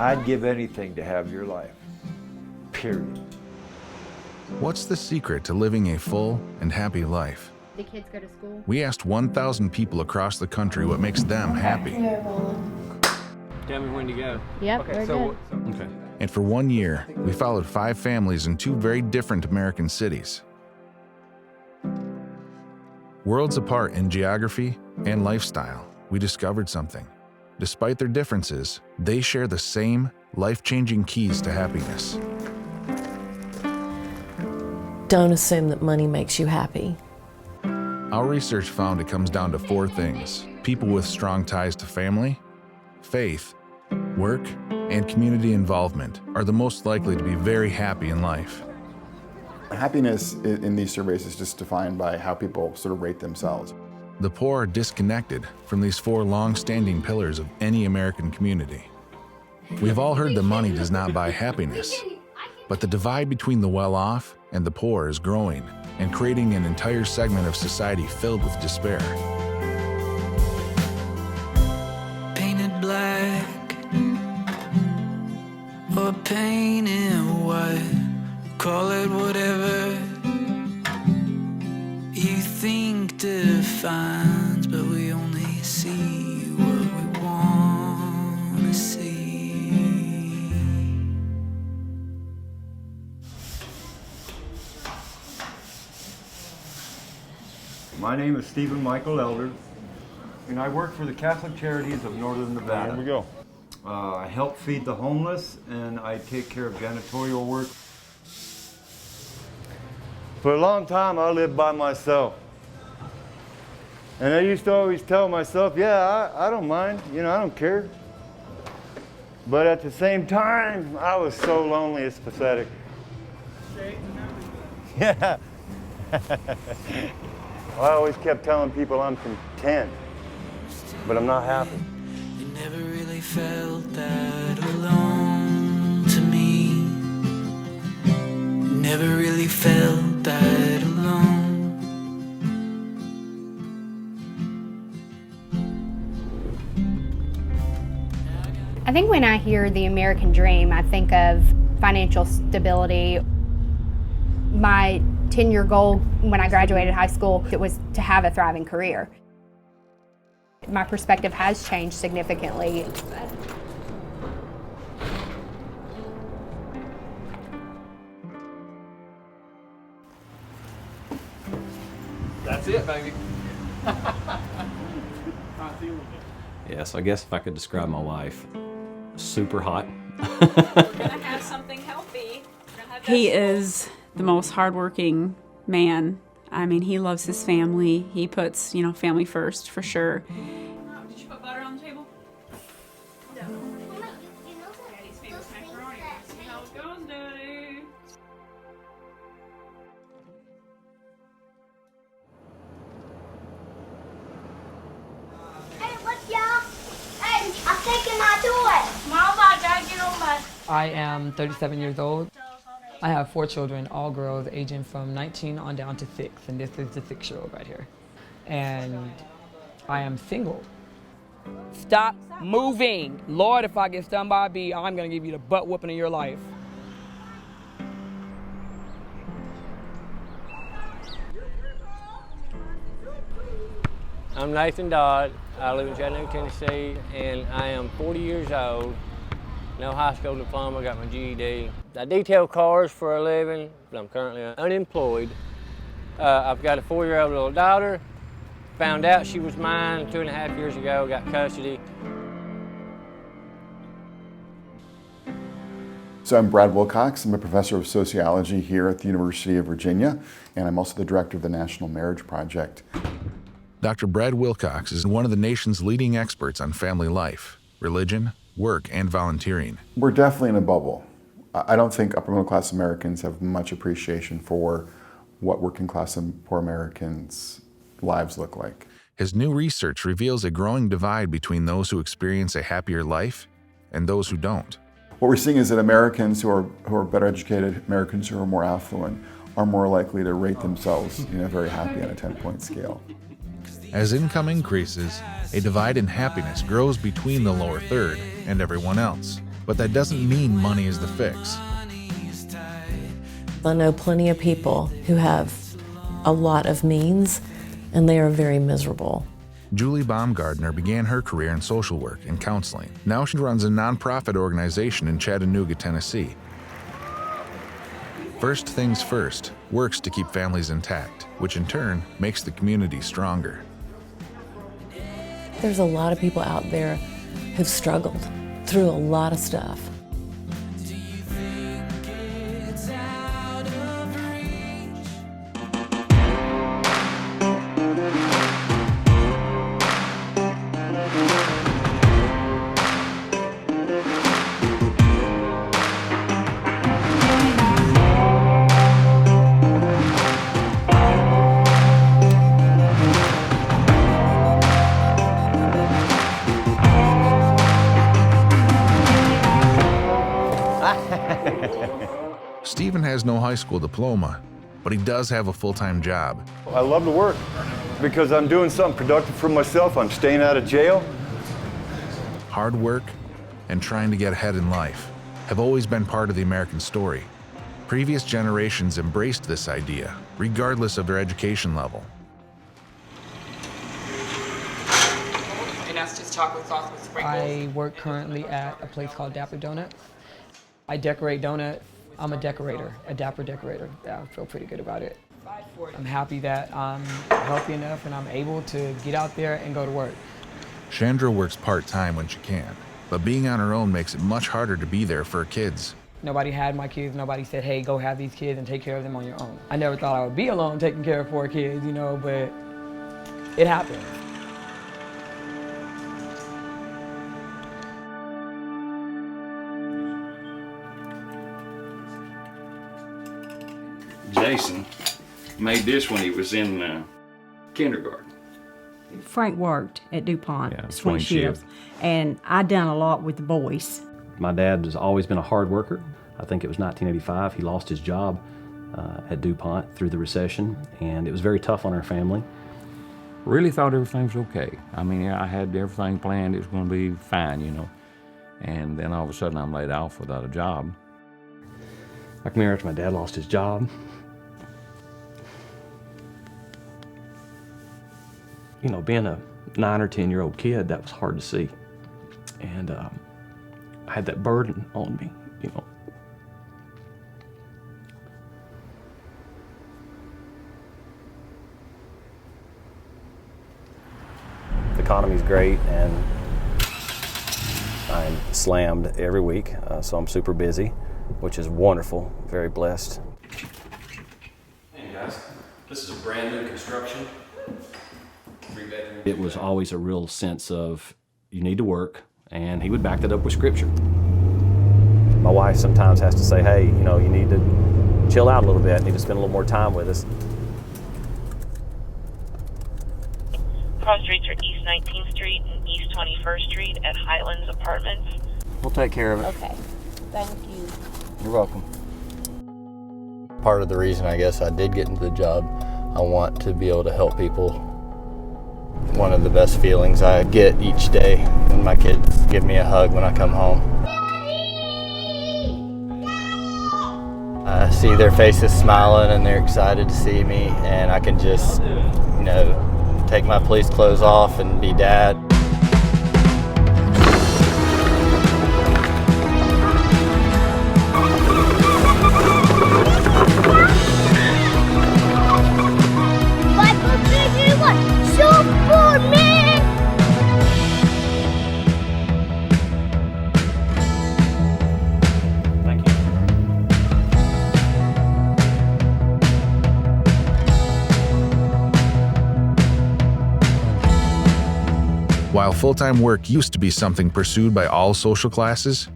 I'd give anything to have your life, period. What's the secret to living a full and happy life? The kids go to school. We asked 1,000 people across the country what makes them happy. Tell me when to go. Yep, Okay, we're good. Okay. And for 1 year, we followed 5 families in 2 very different American cities. Worlds apart in geography and lifestyle, we discovered something. Despite their differences, they share the same life-changing keys to happiness. Don't assume that money makes you happy. Our research found it comes down to 4 things: people with strong ties to family, faith, work, and community involvement are the most likely to be very happy in life. Happiness in these surveys is just defined by how people sort of rate themselves. The poor are disconnected from these 4 long-standing pillars of any American community. We've all heard that money does not buy happiness, but the divide between the well-off and the poor is growing and creating an entire segment of society filled with despair. Painted black or painted white, call it whatever you think defines, but we only see what we want to see. My name is Stephen Michael Elder, and I work for the Catholic Charities of Northern Nevada. Here we go. I help feed the homeless, and I take care of janitorial work. For a long time, I lived by myself. And I used to always tell myself, yeah, I don't mind, you know, I don't care. But at the same time, I was so lonely, it's pathetic. Yeah. I always kept telling people I'm content, but I'm not happy. You never really felt that alone to me. You never really felt that alone. I think when I hear the American dream, I think of financial stability. My 10-year goal when I graduated high school, it was to have a thriving career. My perspective has changed significantly. That's it, baby. Yes, I guess if I could describe my wife, super hot. We're gonna have something healthy. He is the most hardworking man. I mean, he loves his family. He puts, you know, family first for sure. Did you put butter on the table? No. Daddy's famous macaroni. Let's see how it goes, Daddy. Hey, what's y'all? Hey, I'm taking my toy. Mama, Dad, get on my... I am 37 years old. I have 4 children, all girls, aging from 19 on down to 6, and this is the 6-year-old right here. And I am single. Stop moving. Lord, if I get stung by a bee, I'm gonna give you the butt whooping of your life. I'm Nathan Dodd. I live in Chattanooga, Tennessee, and I am 40 years old. No high school diploma, got my GED. I detail cars for a living, but I'm currently unemployed. I've got a 4-year-old little daughter. Found out she was mine 2.5 years ago, got custody. So I'm Brad Wilcox. I'm a professor of sociology here at the University of Virginia, and I'm also the director of the National Marriage Project. Dr. Brad Wilcox is one of the nation's leading experts on family life, religion, work, and volunteering. We're definitely in a bubble. I don't think upper middle class Americans have much appreciation for what working class and poor Americans' lives look like. His new research reveals a growing divide between those who experience a happier life and those who don't. What we're seeing is that Americans who are better educated, Americans who are more affluent, are more likely to rate themselves very happy on a 10-point scale. As income increases, a divide in happiness grows between the lower third and everyone else. But that doesn't mean money is the fix. I know plenty of people who have a lot of means and they are very miserable. Julie Baumgardner began her career in social work and counseling. Now she runs a nonprofit organization in Chattanooga, Tennessee. First things first, works to keep families intact, which in turn makes the community stronger. There's a lot of people out there who've struggled through a lot of stuff. Stephen has no high school diploma, but he does have a full-time job. I love to work because I'm doing something productive for myself. I'm staying out of jail. Hard work and trying to get ahead in life have always been part of the American story. Previous generations embraced this idea, regardless of their education level. And that's just chocolate sauce with sprinkles. I work currently at a place called Dapper Donuts. I decorate donuts. I'm a decorator, a dapper decorator. Yeah, I feel pretty good about it. I'm happy that I'm healthy enough and I'm able to get out there and go to work. Chandra works part-time when she can, but being on her own makes it much harder to be there for her kids. Nobody had my kids. Nobody said, hey, go have these kids and take care of them on your own. I never thought I would be alone taking care of 4 kids, you know, but it happened. Jason made this when he was in kindergarten. Frank worked at DuPont, swing shifts, and I done a lot with the boys. My dad has always been a hard worker. I think it was 1985, he lost his job at DuPont through the recession, and it was very tough on our family. Really thought everything was okay. I mean, I had everything planned, it was gonna be fine, you know. And then all of a sudden I'm laid off without a job. I come here after my dad lost his job. You know, being a 9 or 10-year-old kid, that was hard to see. And I had that burden on me, you know. The economy's great, and I'm slammed every week, so I'm super busy, which is wonderful, very blessed. Hey guys, this is a brand new construction. It was always a real sense of, you need to work, and he would back that up with scripture. My wife sometimes has to say, hey, you know, you need to chill out a little bit, need to spend a little more time with us. Cross streets are East 19th Street and East 21st Street at Highlands Apartments. We'll take care of it. Okay, thank you. You're welcome. Part of the reason I guess I did get into the job, I want to be able to help people. One of the best feelings I get each day when my kids give me a hug when I come home. I see their faces smiling and they're excited to see me, and I can just, you know, take my police clothes off and be dad. While full-time work used to be something pursued by all social classes,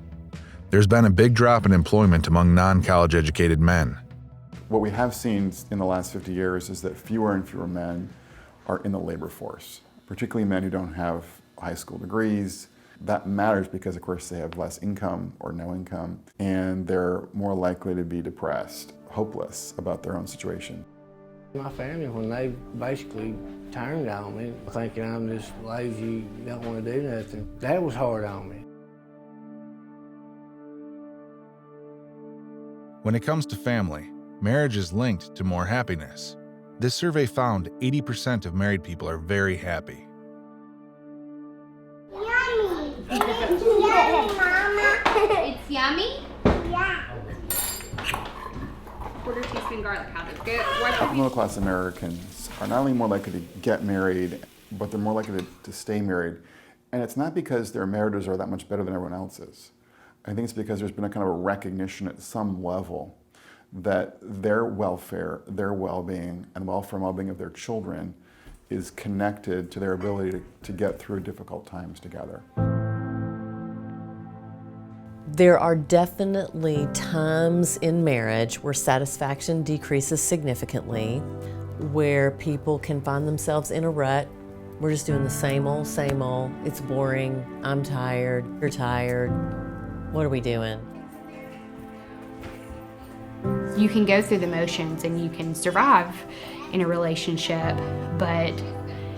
there's been a big drop in employment among non-college educated men. What we have seen in the last 50 years is that fewer and fewer men are in the labor force, particularly men who don't have high school degrees. That matters because, of course, they have less income or no income, and they're more likely to be depressed, hopeless about their own situation. My family, when they basically turned on me, thinking I'm just lazy, don't want to do nothing, that was hard on me. When it comes to family, marriage is linked to more happiness. This survey found 80% of married people are very happy. Yummy. It's yummy, Mama. It's yummy? Yeah. Quarter teaspoon garlic powder. Good. Middle-class Americans are not only more likely to get married, but they're more likely to stay married. And it's not because their marriages are that much better than everyone else's. I think it's because there's been a kind of a recognition at some level that their welfare, their well-being, and welfare and well-being of their children is connected to their ability to get through difficult times together. There are definitely times in marriage where satisfaction decreases significantly, where people can find themselves in a rut. We're just doing the same old, it's boring, I'm tired, you're tired, what are we doing? You can go through the motions and you can survive in a relationship, but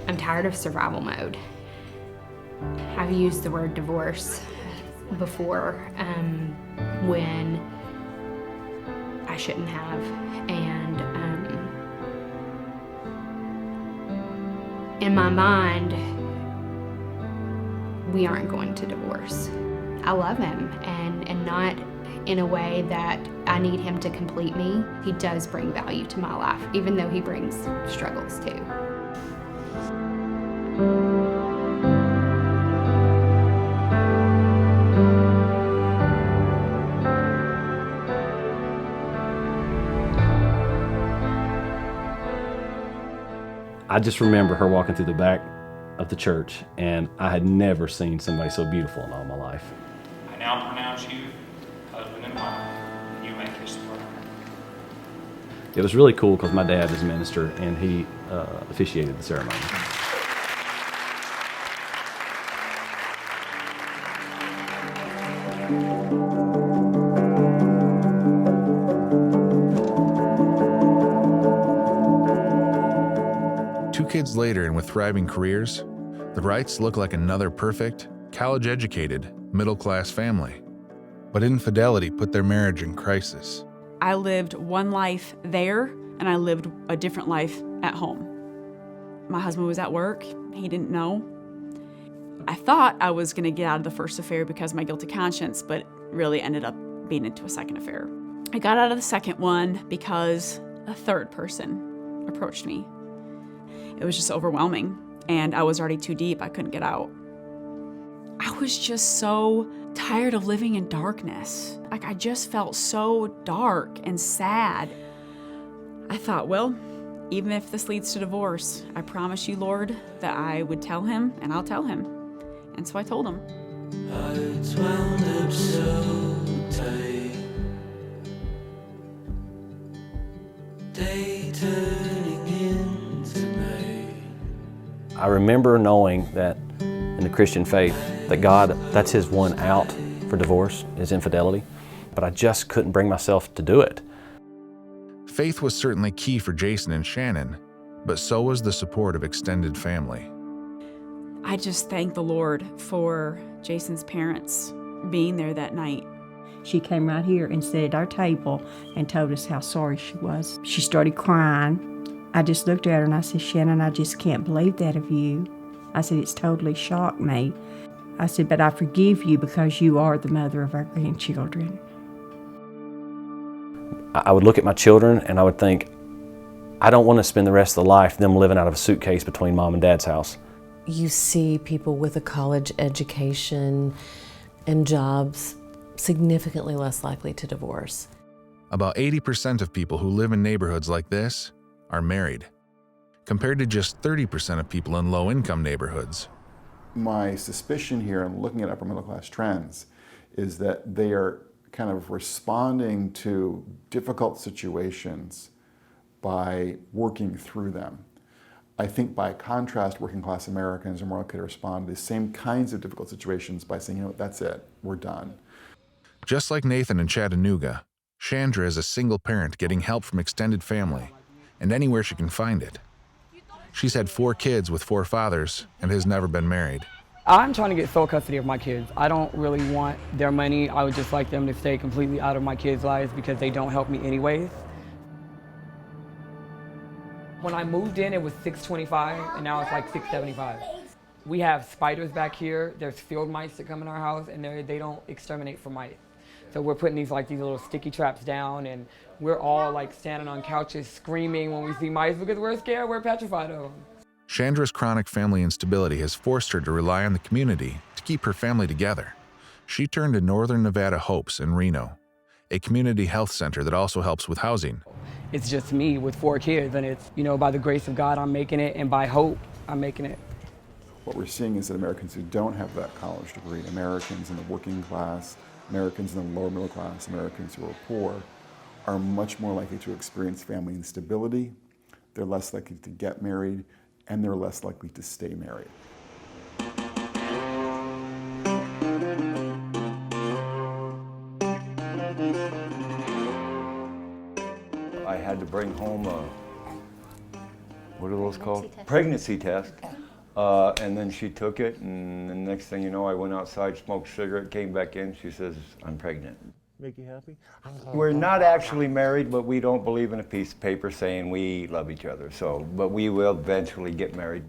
I'm tired of survival mode. I've used the word divorce before when I shouldn't have, and in my mind, we aren't going to divorce. I love him, and not in a way that I need him to complete me. He does bring value to my life, even though he brings struggles too. I just remember her walking through the back of the church, and I had never seen somebody so beautiful in all my life. I now pronounce you husband and wife, and you may kiss the bride. It was really cool because my dad is a minister, and he officiated the ceremony. Two kids later and with thriving careers, the Wrights look like another perfect, college-educated, middle-class family. But infidelity put their marriage in crisis. I lived one life there, and I lived a different life at home. My husband was at work. He didn't know. I thought I was going to get out of the first affair because of my guilty conscience, but really ended up being into a second affair. I got out of the second one because a third person approached me. It was just overwhelming, and I was already too deep. I couldn't get out. I was just so tired of living in darkness. Like, I just felt so dark and sad. I thought, well, even if this leads to divorce, I promise you, Lord, that I would tell him, and I'll tell him. And so I told him. Hearts wound up so tight, day turning into night. I remember knowing that in the Christian faith, that God, that's his one out for divorce, is infidelity, but I just couldn't bring myself to do it. Faith was certainly key for Jason and Shannon, but so was the support of extended family. I just thank the Lord for Jason's parents being there that night. She came right here and sat at our table and told us how sorry she was. She started crying. I just looked at her and I said, Shannon, I just can't believe that of you. I said, it's totally shocked me. I said, but I forgive you because you are the mother of our grandchildren. I would look at my children and I would think, I don't want to spend the rest of the life them living out of a suitcase between mom and dad's house. You see people with a college education and jobs significantly less likely to divorce. About 80% of people who live in neighborhoods like this are married, compared to just 30% of people in low-income neighborhoods. My suspicion here, in looking at upper middle class trends, is that they are kind of responding to difficult situations by working through them. I think by contrast, working class Americans are more likely to respond to the same kinds of difficult situations by saying, you know what, that's it, we're done. Just like Nathan in Chattanooga, Chandra is a single parent getting help from extended family, and anywhere she can find it. She's had 4 kids with 4 fathers and has never been married. I'm trying to get sole custody of my kids. I don't really want their money. I would just like them to stay completely out of my kids' lives because they don't help me anyways. When I moved in, it was $625, and now it's like $675. We have spiders back here. There's field mice that come in our house, and they don't exterminate for mice. So we're putting these little sticky traps down, and we're all like standing on couches screaming when we see mice because we're scared, we're petrified of them. Chandra's chronic family instability has forced her to rely on the community to keep her family together. She turned to Northern Nevada Hopes in Reno, a community health center that also helps with housing. It's just me with 4 kids, and it's, by the grace of God, I'm making it, and by hope, I'm making it. What we're seeing is that Americans who don't have that college degree, Americans in the working class, Americans in the lower middle class, Americans who are poor, are much more likely to experience family instability. They're less likely to get married, and they're less likely to stay married. I had to bring home a, what are those called? Pregnancy test. And then she took it, and the next thing you know, I went outside, smoked a cigarette, came back in, she says, I'm pregnant. Make you happy? We're not actually married, but we don't believe in a piece of paper saying we love each other, but we will eventually get married.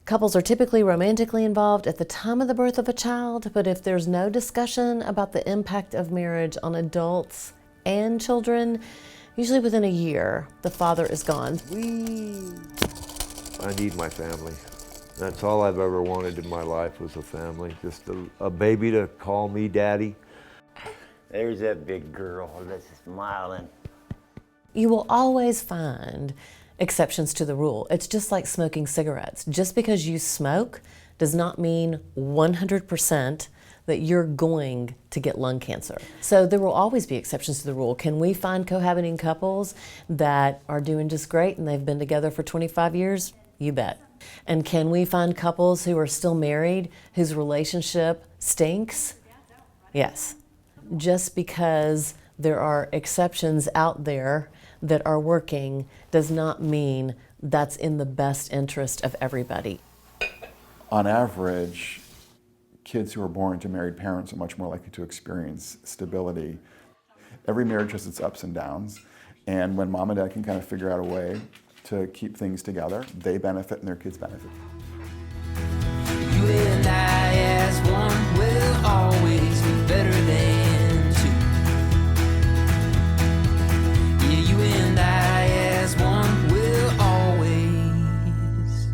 Couples are typically romantically involved at the time of the birth of a child, but if there's no discussion about the impact of marriage on adults and children, usually within a year, the father is gone. I need my family. That's all I've ever wanted in my life was a family, just a baby to call me daddy. There's that big girl that's smiling. You will always find exceptions to the rule. It's just like smoking cigarettes. Just because you smoke does not mean 100% that you're going to get lung cancer. So there will always be exceptions to the rule. Can we find cohabiting couples that are doing just great and they've been together for 25 years? You bet. And can we find couples who are still married whose relationship stinks? Yes. Just because there are exceptions out there that are working does not mean that's in the best interest of everybody. On average, kids who are born to married parents are much more likely to experience stability. Every marriage has its ups and downs, and when mom and dad can kind of figure out a way to keep things together, they benefit and their kids benefit. You and I as one will always be better than two. Yeah, you and I as one will always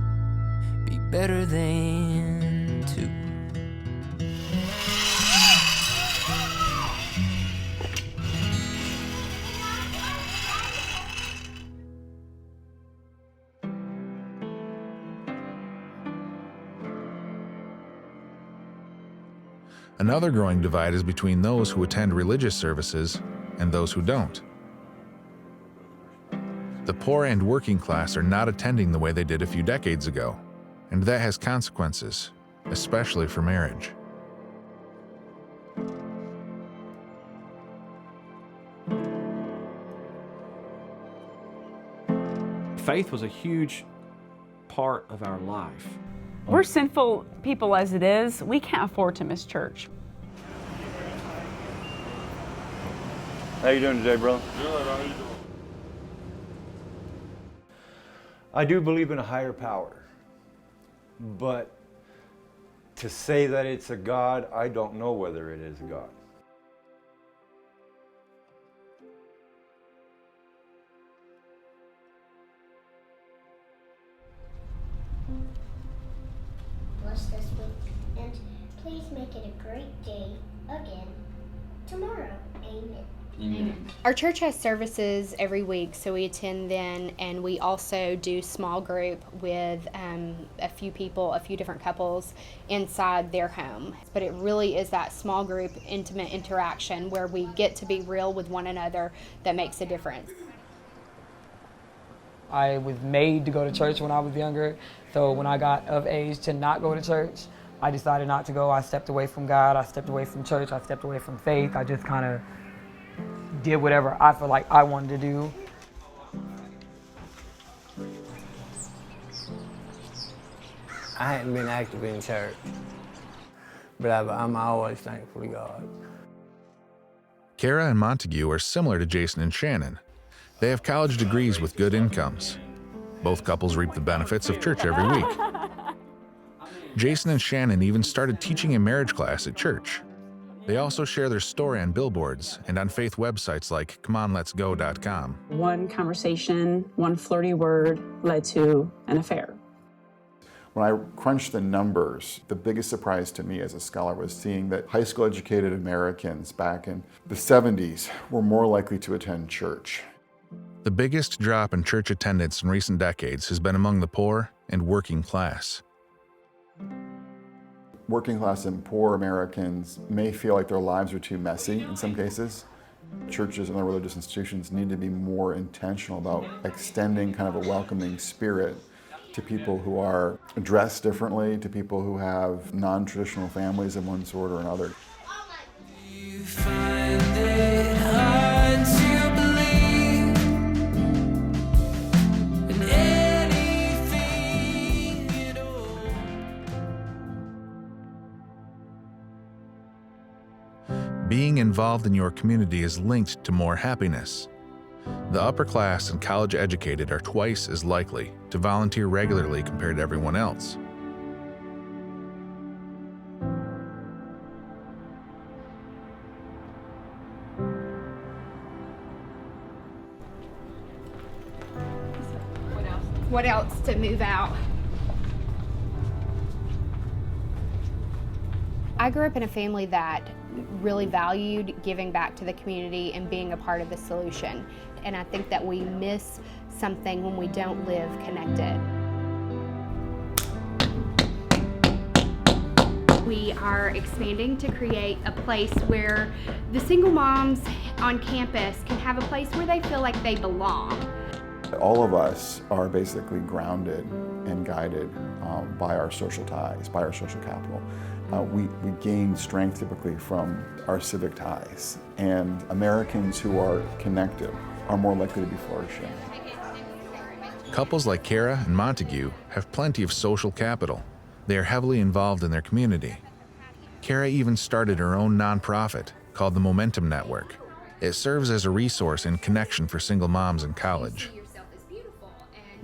be better than two. Another growing divide is between those who attend religious services and those who don't. The poor and working class are not attending the way they did a few decades ago, and that has consequences, especially for marriage. Faith was a huge part of our life. We're sinful people as it is. We can't afford to miss church. How you doing today, brother? Good, how you doing? I do believe in a higher power, but to say that it's a God, I don't know whether it is a God. Bless this week, and please make it a great day again tomorrow. Amen. Amen. Our church has services every week, so we attend then, and we also do small group with a few people, a few different couples inside their home. But it really is that small group, intimate interaction where we get to be real with one another that makes a difference. I was made to go to church when I was younger, so when I got of age to not go to church, I decided not to go. I stepped away from God, I stepped away from church, I stepped away from faith. I just kind of did whatever I felt like I wanted to do. I hadn't been active in church But I'm always thankful to God. Kara and Montague are similar to Jason and Shannon. They have college degrees with good incomes. Both couples reap the benefits of church every week. Jason and Shannon even started teaching a marriage class at church. They also share their story on billboards and on faith websites like ComeOnLet'sGo.com. One conversation, one flirty word led to an affair. When I crunched the numbers, the biggest surprise to me as a scholar was seeing that high school educated Americans back in the 70s were more likely to attend church. The biggest drop in church attendance in recent decades has been among the poor and working class. Working class and poor Americans may feel like their lives are too messy in some cases. Churches and other religious institutions need to be more intentional about extending kind of a welcoming spirit to people who are dressed differently, to people who have non-traditional families of one sort or another. Being involved in your community is linked to more happiness. The upper class and college educated are twice as likely to volunteer regularly compared to everyone else. What else to move out? I grew up in a family that really valued giving back to the community and being a part of the solution. And I think that we miss something when we don't live connected. We are expanding to create a place where the single moms on campus can have a place where they feel like they belong. All of us are basically grounded and guided by our social ties, by our social capital. We gain strength typically from our civic ties, and Americans who are connected are more likely to be flourishing. Couples like Kara and Montague have plenty of social capital. They are heavily involved in their community. Kara even started her own nonprofit called the Momentum Network. It serves as a resource and connection for single moms in college.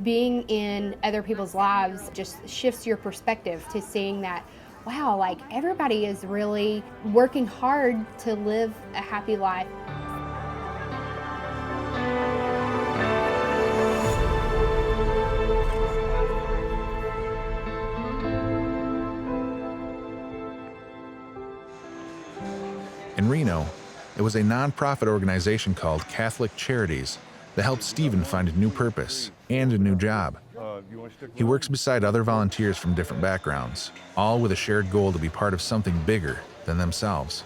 Being in other people's lives just shifts your perspective to seeing that, wow, like everybody is really working hard to live a happy life. In Reno, it was a nonprofit organization called Catholic Charities that helped Stephen find a new purpose and a new job. He works beside other volunteers from different backgrounds, all with a shared goal to be part of something bigger than themselves.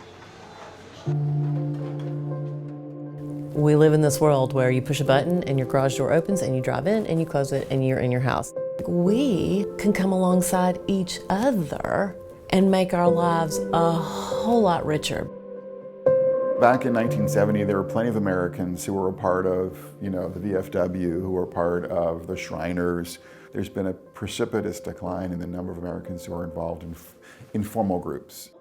We live in this world where you push a button and your garage door opens and you drive in and you close it and you're in your house. We can come alongside each other and make our lives a whole lot richer. Back in 1970, there were plenty of Americans who were a part of, the VFW, who were part of the Shriners. There's been a precipitous decline in the number of Americans who are involved in informal groups.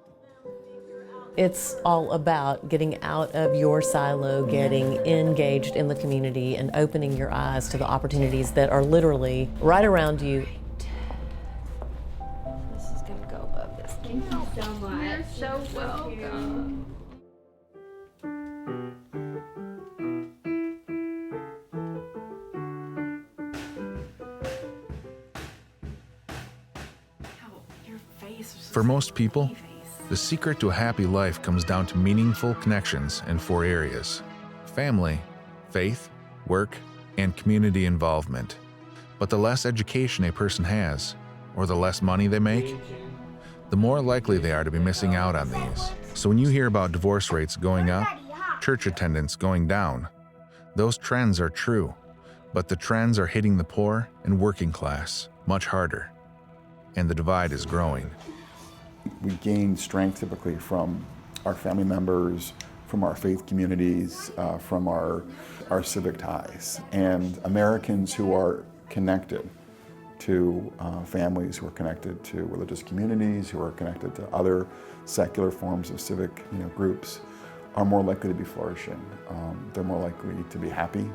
It's all about getting out of your silo, getting engaged in the community, and opening your eyes to the opportunities that are literally right around you. This is gonna go above this. Thank you so much. You're so welcome. For most people, the secret to a happy life comes down to meaningful connections in 4 areas: family, faith, work, and community involvement. But the less education a person has, or the less money they make, the more likely they are to be missing out on these. So when you hear about divorce rates going up, church attendance going down, those trends are true, but the trends are hitting the poor and working class much harder, and the divide is growing. We gain strength typically from our family members, from our faith communities, from our civic ties. And Americans who are connected to families who are connected to religious communities, who are connected to other secular forms of civic groups, are more likely to be flourishing. They're more likely to be happy.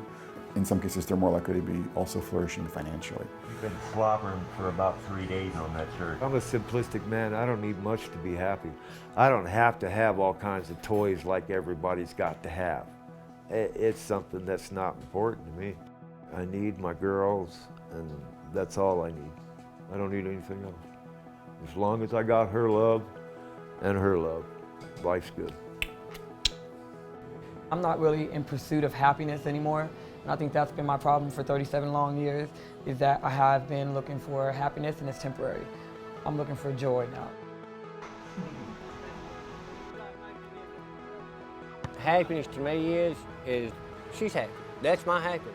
In some cases, they're more likely to be also flourishing financially. You've been slobbering for about 3 days on that church. I'm a simplistic man. I don't need much to be happy. I don't have to have all kinds of toys like everybody's got to have. It's something that's not important to me. I need my girls, and that's all I need. I don't need anything else. As long as I got her love and her love, life's good. I'm not really in pursuit of happiness anymore. And I think that's been my problem for 37 long years, is that I have been looking for happiness and it's temporary. I'm looking for joy now. Happiness to me is she's happy. That's my happiness.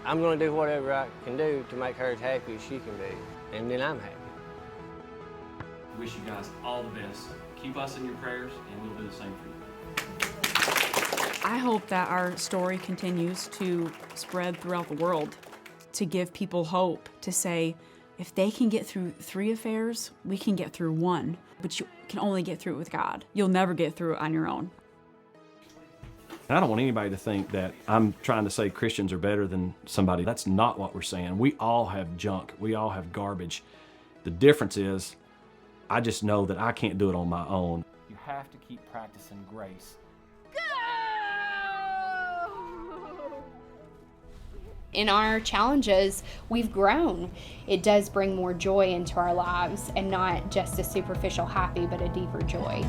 I'm going to do whatever I can do to make her as happy as she can be, and then I'm happy. Wish you guys all the best. Keep us in your prayers, and we'll do the same for you. I hope that our story continues to spread throughout the world, to give people hope, to say, if they can get through 3 affairs, we can get through 1, but you can only get through it with God. You'll never get through it on your own. And I don't want anybody to think that I'm trying to say Christians are better than somebody. That's not what we're saying. We all have junk. We all have garbage. The difference is, I just know that I can't do it on my own. You have to keep practicing grace. In our challenges, we've grown. It does bring more joy into our lives, and not just a superficial happy, but a deeper joy.